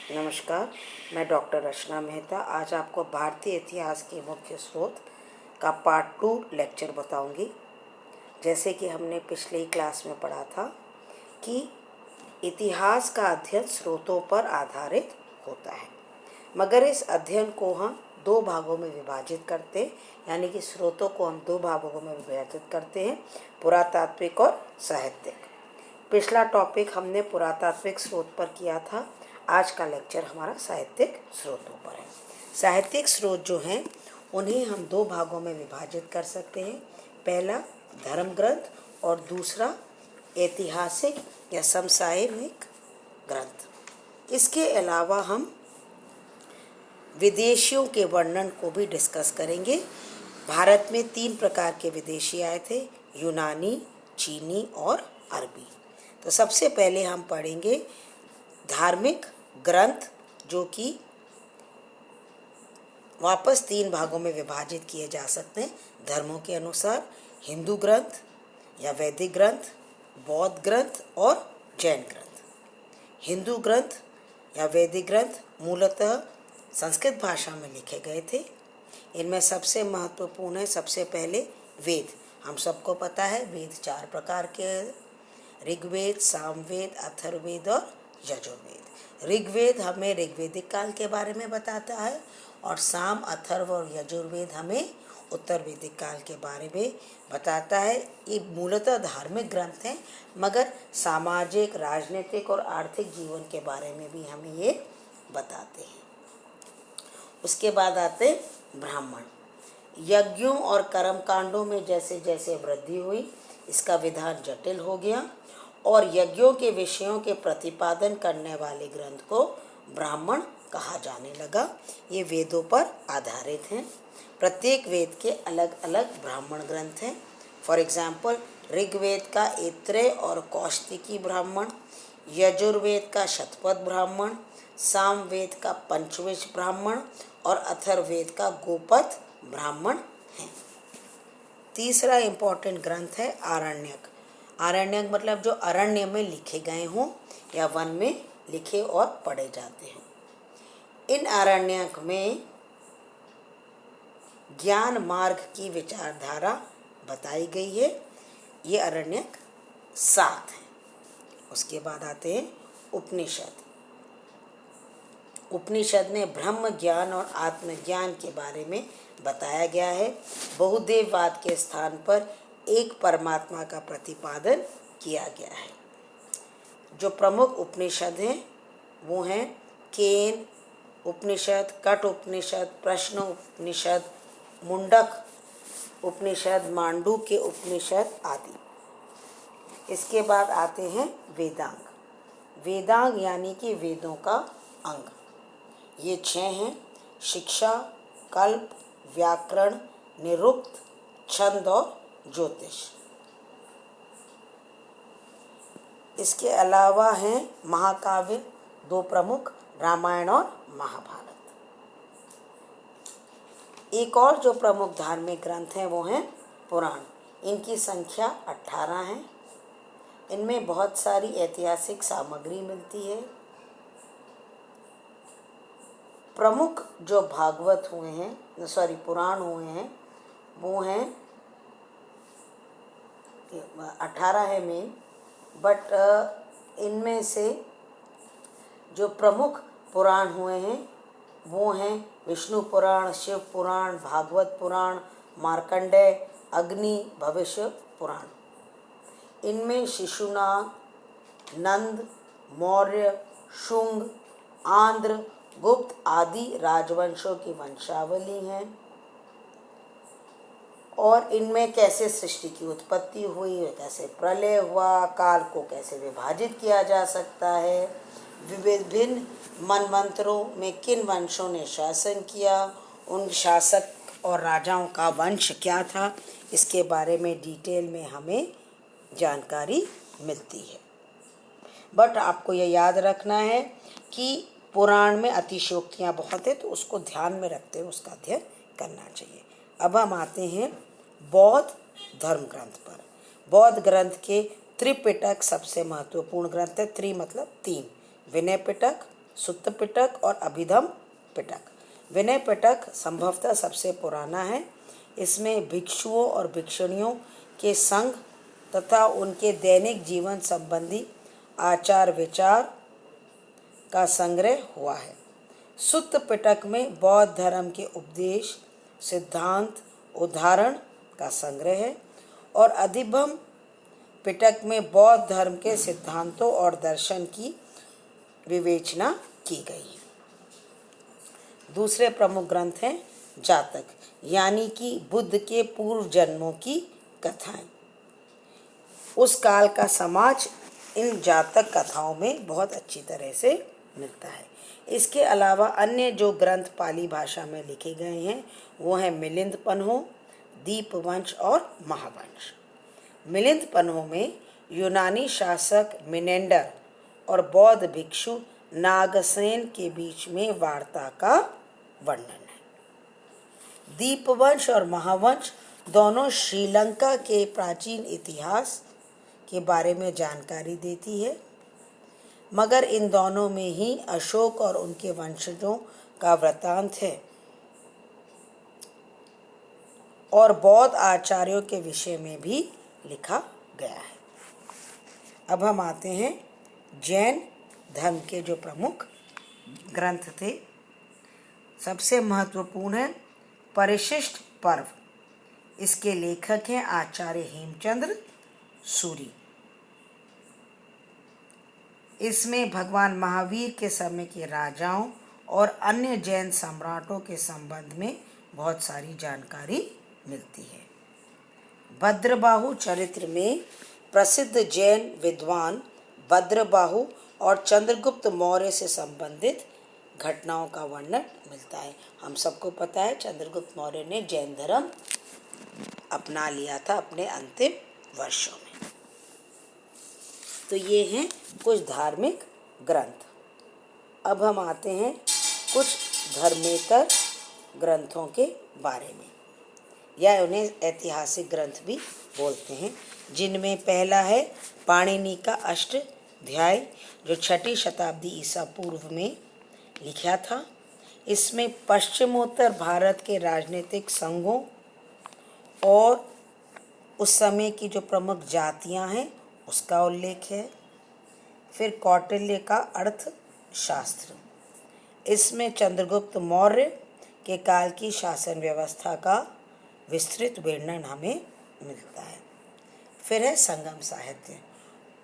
नमस्कार, मैं डॉक्टर रचना मेहता आज आपको भारतीय इतिहास के मुख्य स्रोत का पार्ट 2 लेक्चर बताऊंगी। जैसे कि हमने पिछले ही क्लास में पढ़ा था कि इतिहास का अध्ययन स्रोतों पर आधारित होता है, मगर इस अध्ययन को हम दो भागों में विभाजित करते हैं, यानी कि स्रोतों को हम दो भागों में विभाजित करते हैं, पुरातात्विक और साहित्यिक। पिछला टॉपिक हमने पुरातात्विक स्रोत पर किया था। आज का लेक्चर हमारा साहित्यिक स्रोतों पर है। साहित्यिक स्रोत जो हैं उन्हें हम दो भागों में विभाजित कर सकते हैं। पहला धर्म ग्रंथ और दूसरा ऐतिहासिक या समसामयिक ग्रंथ। इसके अलावा हम विदेशियों के वर्णन को भी डिस्कस करेंगे। भारत में 3 प्रकार के विदेशी आए थे, यूनानी, चीनी और अरबी। तो सबसे पहले हम पढ़ेंगे धार्मिक ग्रंथ, जो कि वापस 3 भागों में विभाजित किए जा सकते हैं धर्मों के अनुसार: हिंदू ग्रंथ या वैदिक ग्रंथ, बौद्ध ग्रंथ और जैन ग्रंथ। हिंदू ग्रंथ या वैदिक ग्रंथ मूलतः संस्कृत भाषा में लिखे गए थे। इनमें सबसे महत्वपूर्ण है सबसे पहले वेद। हम सबको पता है वेद 4 प्रकार के हैं: ऋग्वेद, सामवेद, अथर्ववेद और यजुर्वेद। ऋग्वेद हमें ऋग्वेदिक काल के बारे में बताता है और साम, अथर्व और यजुर्वेद हमें उत्तर वैदिक काल के बारे में बताता है। ये मूलतः धार्मिक ग्रंथ हैं, मगर सामाजिक, राजनीतिक और आर्थिक जीवन के बारे में भी हमें ये बताते हैं। उसके बाद आते ब्राह्मण। यज्ञों और कर्मकांडों में जैसे जैसे वृद्धि हुई, इसका विधान जटिल हो गया और यज्ञों के विषयों के प्रतिपादन करने वाले ग्रंथ को ब्राह्मण कहा जाने लगा। ये वेदों पर आधारित हैं। प्रत्येक वेद के अलग अलग ब्राह्मण ग्रंथ हैं। फॉर एग्जाम्पल, ऋग्वेद का ऐत्रेय और कौशिकी ब्राह्मण, यजुर्वेद का शतपथ ब्राह्मण, सामवेद का पंचविश ब्राह्मण और अथर्ववेद का गोपथ ब्राह्मण हैं। तीसरा इम्पोर्टेंट ग्रंथ है आरण्यक। आरण्यक मतलब जो अरण्य में लिखे गए हों या वन में लिखे और पढ़े जाते हैं। इन आरण्यक में ज्ञान मार्ग की विचारधारा बताई गई है। ये आरण्यक 7 हैं। उसके बाद आते हैं उपनिषद। उपनिषद में ब्रह्म ज्ञान और आत्मज्ञान के बारे में बताया गया है। बहुदेववाद के स्थान पर एक परमात्मा का प्रतिपादन किया गया है। जो प्रमुख उपनिषद हैं वो हैं केन उपनिषद, कट उपनिषद, प्रश्न उपनिषद, मुंडक उपनिषद, मांडूक्य उपनिषद आदि। इसके बाद आते हैं वेदांग। वेदांग यानी कि वेदों का अंग। ये 6 हैं: शिक्षा, कल्प, व्याकरण, निरुक्त, छंद और ज्योतिष। इसके अलावा हैं महाकाव्य, 2 प्रमुख, रामायण और महाभारत। एक और जो प्रमुख धार्मिक ग्रंथ हैं वो हैं पुराण। इनकी संख्या 18 है। इनमें बहुत सारी ऐतिहासिक सामग्री मिलती है। प्रमुख जो भागवत हुए हैं, पुराण हुए हैं, वो हैं 18 है मेन, बट इनमें से जो प्रमुख पुराण हुए हैं वो हैं विष्णु पुराण, शिव पुराण, भागवत पुराण, मार्कंडेय, अग्नि, भविष्य पुराण। इनमें शिशुनाग, नंद, मौर्य, शुंग, आंध्र, गुप्त आदि राजवंशों की वंशावली हैं और इनमें कैसे सृष्टि की उत्पत्ति हुई, कैसे प्रलय हुआ, काल को कैसे विभाजित किया जा सकता है, विभिन्न मनवंतरों में किन वंशों ने शासन किया, उन शासक और राजाओं का वंश क्या था, इसके बारे में डिटेल में हमें जानकारी मिलती है। बट आपको यह याद रखना है कि पुराण में अतिशयोक्तियाँ बहुत है, तो उसको ध्यान में रखते हुए उसका अध्ययन करना चाहिए। अब हम आते हैं बौद्ध धर्म ग्रंथ पर। बौद्ध ग्रंथ के त्रिपिटक सबसे महत्वपूर्ण ग्रंथ है। त्रि मतलब 3: विनय पिटक, सुत्त पिटक और अभिधम पिटक। विनय पिटक संभवतः सबसे पुराना है। इसमें भिक्षुओं और भिक्षुणियों के संग तथा उनके दैनिक जीवन संबंधी आचार विचार का संग्रह हुआ है। सुत्त पिटक में बौद्ध धर्म के उपदेश, सिद्धांत, उदाहरण का संग्रह है और अधिभम पिटक में बौद्ध धर्म के सिद्धांतों और दर्शन की विवेचना की गई है। दूसरे प्रमुख ग्रंथ हैं जातक, यानी कि बुद्ध के पूर्व जन्मों की कथाएं। उस काल का समाज इन जातक कथाओं में बहुत अच्छी तरह से मिलता है। इसके अलावा अन्य जो ग्रंथ पाली भाषा में लिखे गए हैं वो हैं मिलिंद पन्हो, दीपवंश और महावंश। मिलिंद पन्हो में यूनानी शासक मिनेंडर और बौद्ध भिक्षु नागसेन के बीच में वार्ता का वर्णन है। दीपवंश और महावंश दोनों श्रीलंका के प्राचीन इतिहास के बारे में जानकारी देती है, मगर इन दोनों में ही अशोक और उनके वंशजों का वृत्तांत है और बौद्ध आचार्यों के विषय में भी लिखा गया है। अब हम आते हैं जैन धर्म के जो प्रमुख ग्रंथ थे। सबसे महत्वपूर्ण है परिशिष्ट पर्व। इसके लेखक हैं आचार्य हेमचंद्र सूरी। इसमें भगवान महावीर के समय के राजाओं और अन्य जैन सम्राटों के संबंध में बहुत सारी जानकारी मिलती है। भद्रबाहु चरित्र में प्रसिद्ध जैन विद्वान भद्रबाहु और चंद्रगुप्त मौर्य से संबंधित घटनाओं का वर्णन मिलता है। हम सबको पता है चंद्रगुप्त मौर्य ने जैन धर्म अपना लिया था अपने अंतिम वर्षों में। तो ये हैं कुछ धार्मिक ग्रंथ। अब हम आते हैं कुछ धर्मेतर ग्रंथों के बारे में, या उन्हें ऐतिहासिक ग्रंथ भी बोलते हैं, जिनमें पहला है पाणिनि का अष्टाध्यायी, जो 6वीं शताब्दी ईसा पूर्व में लिखा था। इसमें पश्चिमोत्तर भारत के राजनीतिक संघों और उस समय की जो प्रमुख जातियां हैं उसका उल्लेख है। फिर कौटिल्य का अर्थशास्त्र, इसमें चंद्रगुप्त मौर्य के काल की शासन व्यवस्था का विस्तृत वर्णन हमें मिलता है। फिर है संगम साहित्य,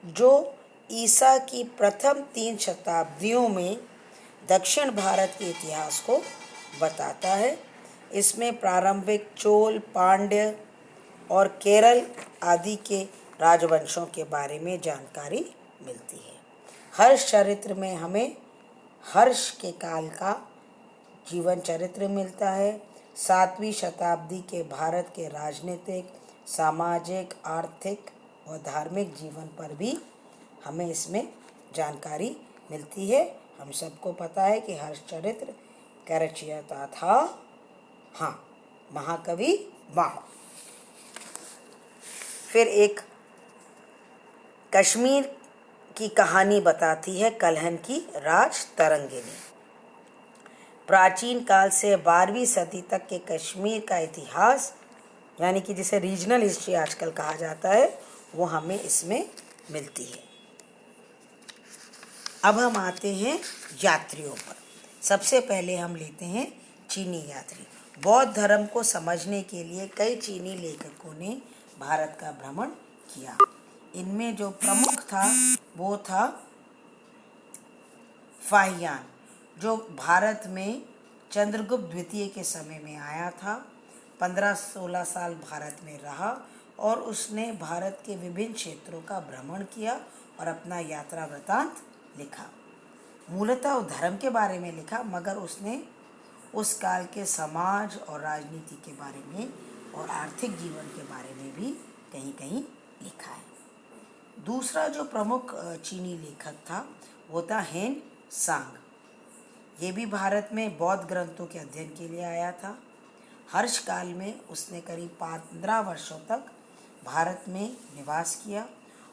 जो ईसा की प्रथम 3 शताब्दियों में दक्षिण भारत के इतिहास को बताता है। इसमें प्रारंभिक चोल, पांड्य और केरल आदि के राजवंशों के बारे में जानकारी मिलती है। हर्ष चरित्र में हमें हर्ष के काल का जीवन चरित्र मिलता है। 7वीं शताब्दी के भारत के राजनीतिक, सामाजिक, आर्थिक और धार्मिक जीवन पर भी हमें इसमें जानकारी मिलती है। हम सबको पता है कि हर्षचरित्र का रचयिता था महाकवि बाण। फिर एक कश्मीर की कहानी बताती है कल्हन की राज तरंगिनी। प्राचीन काल से 12वीं सदी तक के कश्मीर का इतिहास, यानी कि जिसे रीजनल हिस्ट्री आजकल कहा जाता है, वो हमें इसमें मिलती है। अब हम आते हैं यात्रियों पर। सबसे पहले हम लेते हैं चीनी यात्री। बौद्ध धर्म को समझने के लिए कई चीनी लेखकों ने भारत का भ्रमण किया। इनमें जो प्रमुख था वो था फाहियान, जो भारत में चंद्रगुप्त द्वितीय के समय में आया था। 15-16 साल भारत में रहा और उसने भारत के विभिन्न क्षेत्रों का भ्रमण किया और अपना यात्रा वृतांत लिखा। मूलतः धर्म के बारे में लिखा, मगर उसने उस काल के समाज और राजनीति के बारे में और आर्थिक जीवन के बारे में भी कहीं कहीं लिखा है। दूसरा जो प्रमुख चीनी लेखक था वो था हेन सांग। ये भी भारत में बौद्ध ग्रंथों के अध्ययन के लिए आया था। हर्ष काल में उसने करीब 15 वर्षों तक भारत में निवास किया।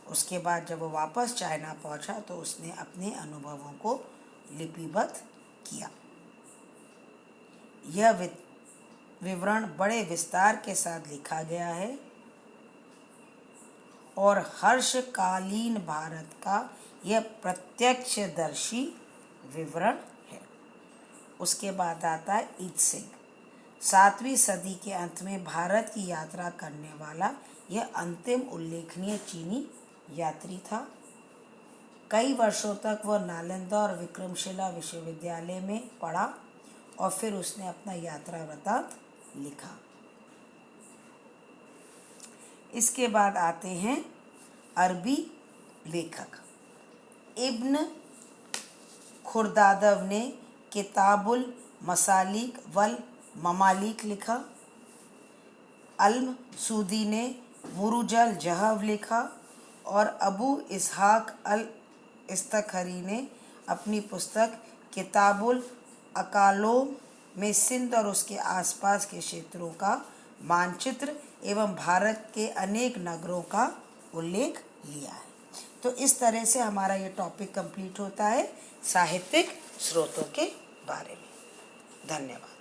उसके बाद जब वो वापस चाइना पहुंचा तो उसने अपने अनुभवों को लिपिबद्ध किया। यह विवरण बड़े विस्तार के साथ लिखा गया है और हर्षकालीन भारत का यह प्रत्यक्षदर्शी विवरण है। उसके बाद आता है ईद सिंह। 7वीं सदी के अंत में भारत की यात्रा करने वाला यह अंतिम उल्लेखनीय चीनी यात्री था। कई वर्षों तक वह नालंदा और विक्रमशिला विश्वविद्यालय में पढ़ा और फिर उसने अपना यात्रा वृत्तांत लिखा। इसके बाद आते हैं अरबी लेखक। इब्न खुर्दादव ने किताबुल मसालिक वल ममालिक लिखा। अल-सूदी ने मुरुजल जहव लिखा और अबू इसहाक अल-इस्तखरी ने अपनी पुस्तक किताबुल अकालोम में सिंध और उसके आसपास के क्षेत्रों का मानचित्र एवं भारत के अनेक नगरों का उल्लेख लिया है। तो इस तरह से हमारा ये टॉपिक कंप्लीट होता है साहित्यिक स्रोतों के बारे में। धन्यवाद।